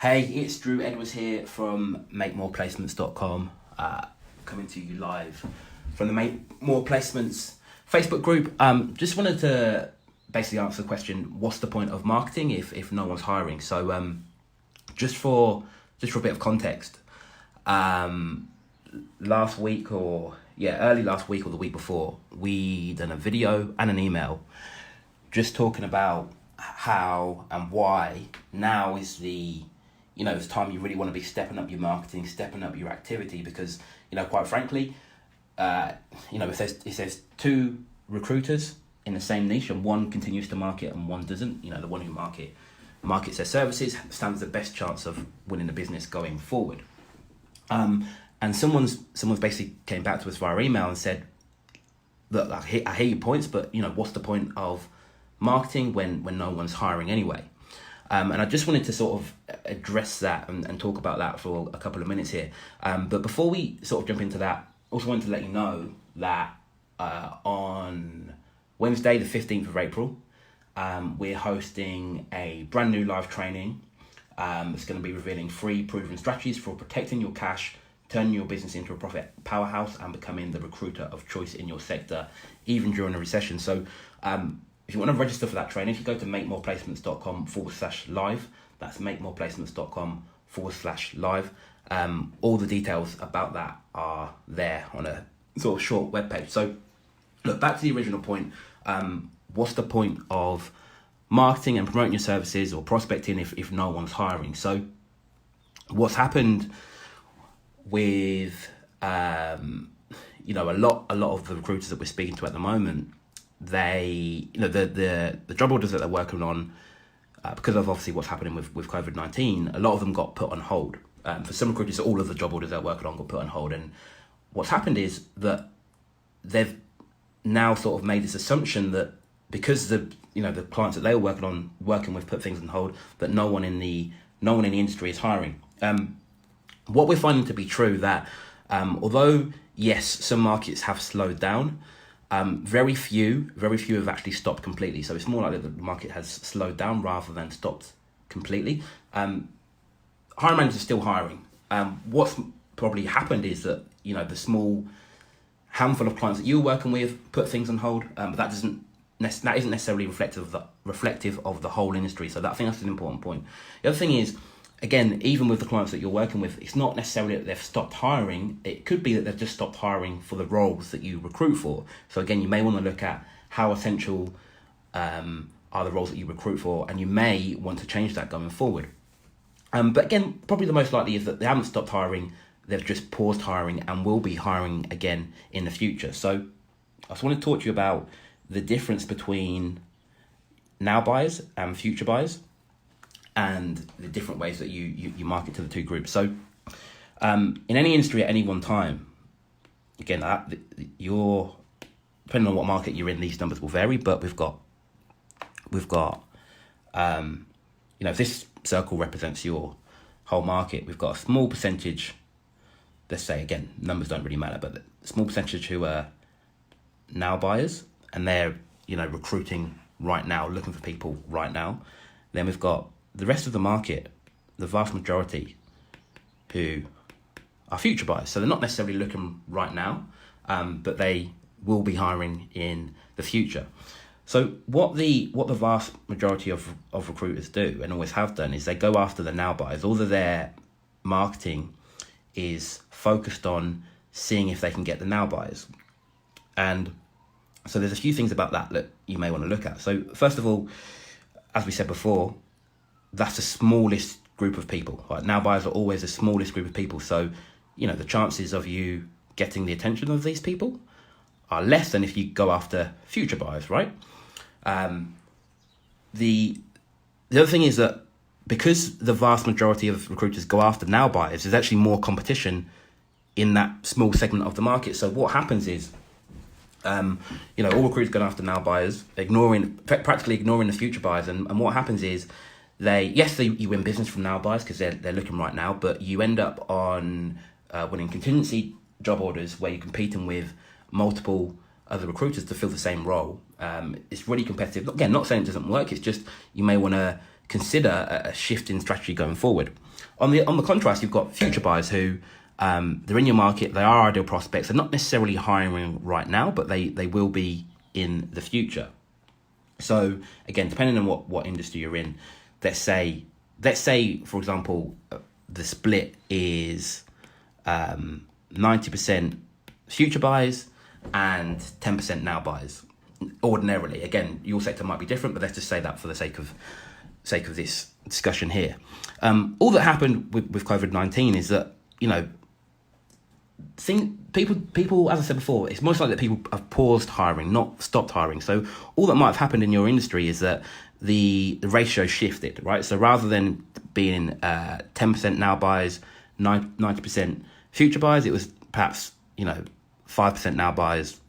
Hey, it's Drew Edwards here from MakeMorePlacements.com, coming to you live from the Make More Placements Facebook group. Just wanted to basically answer the question, what's the point of marketing if no one's hiring? So just for a bit of context, early last week or the week before, we done a video and an email just talking about how and why now is it's time you really want to be stepping up your marketing, stepping up your activity, because, quite frankly, if there's two recruiters in the same niche and one continues to market and one doesn't, the one who markets their services stands the best chance of winning the business going forward. And someone's basically came back to us via email and said, look, I hear your points, but what's the point of marketing when no one's hiring anyway? And I just wanted to sort of address that and talk about that for a couple of minutes here. But before we sort of jump into that, also wanted to let you know that on Wednesday, the 15th of April, we're hosting a brand new live training. It's going to be revealing 3 proven strategies for protecting your cash, turning your business into a profit powerhouse, and becoming the recruiter of choice in your sector, even during a recession. So if you want to register for that training, if you go to makemoreplacements.com/live, that's makemoreplacements.com/live. All the details about that are there on a sort of short webpage. So look, back to the original point. What's the point of marketing and promoting your services or prospecting if no one's hiring? So what's happened with a lot of the recruiters that we're speaking to at the moment, they the job orders that they're working on, because of obviously what's happening with COVID-19, a lot of them got put on hold. For some recruiters, all of the job orders they're working on got put on hold, and what's happened is that they've now sort of made this assumption that because the clients that they were working with put things on hold, that no one in the industry is hiring. What we're finding to be true that although yes, some markets have slowed down, very few have actually stopped completely. So it's more likely that the market has slowed down rather than stopped completely. Hiring managers are still hiring. What's probably happened is that the small handful of clients that you're working with put things on hold, but that isn't necessarily reflective of the whole industry. So I think that's an important point. The other thing is, again, even with the clients that you're working with, it's not necessarily that they've stopped hiring. It could be that they've just stopped hiring for the roles that you recruit for. So again, you may want to look at how essential are the roles that you recruit for, and you may want to change that going forward. But again, probably the most likely is that they haven't stopped hiring. They've just paused hiring and will be hiring again in the future. So I just want to talk to you about the difference between now buyers and future buyers, and the different ways that you market to the two groups. So in any industry at any one time, again, depending on what market you're in, these numbers will vary, but we've got if this circle represents your whole market, we've got a small percentage, let's say, again, numbers don't really matter, but a small percentage who are now buyers, and they're recruiting right now, looking for people right now. Then we've got the rest of the market, the vast majority, who are future buyers. So they're not necessarily looking right now, but they will be hiring in the future. So what the vast majority of recruiters do, and always have done, is they go after the now buyers. All of their marketing is focused on seeing if they can get the now buyers. And so there's a few things about that you may want to look at. So first of all, as we said before, that's the smallest group of people. Right? Now buyers are always the smallest group of people. So, the chances of you getting the attention of these people are less than if you go after future buyers, right? The other thing is that because the vast majority of recruiters go after now buyers, there's actually more competition in that small segment of the market. So what happens is, all recruiters go after now buyers, practically ignoring the future buyers. And what happens is you win business from now buyers because they're looking right now, but you end up on winning contingency job orders where you're competing with multiple other recruiters to fill the same role. It's really competitive. Again, not saying it doesn't work. It's just you may want to consider a shift in strategy going forward. On the contrast, you've got future buyers who they're in your market, they are ideal prospects. They're not necessarily hiring right now, but they will be in the future. So again, depending on what industry you're in, let's say for example, the split is 90% future buyers and 10% now buyers. Ordinarily, again, your sector might be different, but let's just say that for the sake of this discussion here. All that happened with COVID-19 is that, people, as I said before, it's most likely that people have paused hiring, not stopped hiring. So all that might have happened in your industry is that the ratio shifted, right? So rather than being 10% now buyers, 90% future buyers, it was perhaps 5% now buyers,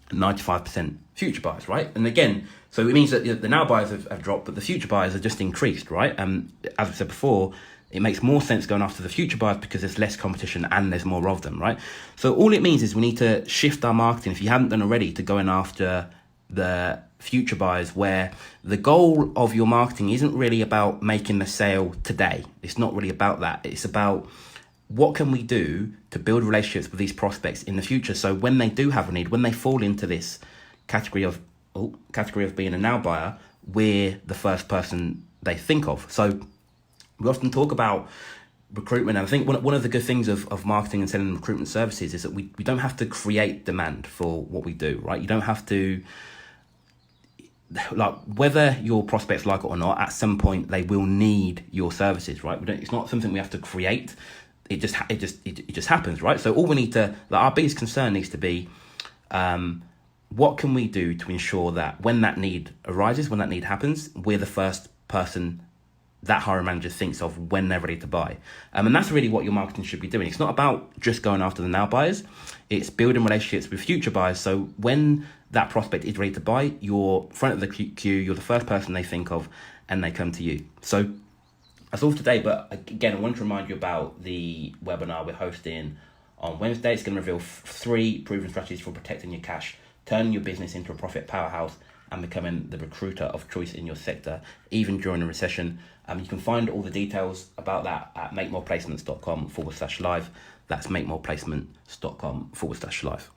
95% future buyers, right? And again, so it means that the now buyers have dropped, but the future buyers have just increased, right? As I said before, it makes more sense going after the future buyers because there's less competition and there's more of them, right? So all it means is we need to shift our marketing, if you haven't done already, to going after the future buyers, where the goal of your marketing isn't really about making the sale today. It's not really about that. It's about what can we do to build relationships with these prospects in the future, so when they do have a need, when they fall into this category of being a now buyer, we're the first person they think of. So we often talk about recruitment, and I think one of the good things of marketing and selling recruitment services is that we don't have to create demand for what we do, right? You don't have to, like, whether your prospects like it or not, at some point they will need your services, right? It's not something we have to create. It just happens, right? So all we need to, our biggest concern needs to be, what can we do to ensure that when that need arises, when that need happens, we're the first person that hiring manager thinks of when they're ready to buy. And that's really what your marketing should be doing. It's not about just going after the now buyers. It's building relationships with future buyers. So when that prospect is ready to buy, you're front of the queue, you're the first person they think of, and they come to you. So that's all for today. But again, I want to remind you about the webinar we're hosting on Wednesday. It's going to reveal 3 proven strategies for protecting your cash, turning your business into a profit powerhouse, and becoming the recruiter of choice in your sector, even during a recession. You can find all the details about that at makemoreplacements.com/live. That's makemoreplacements.com/live.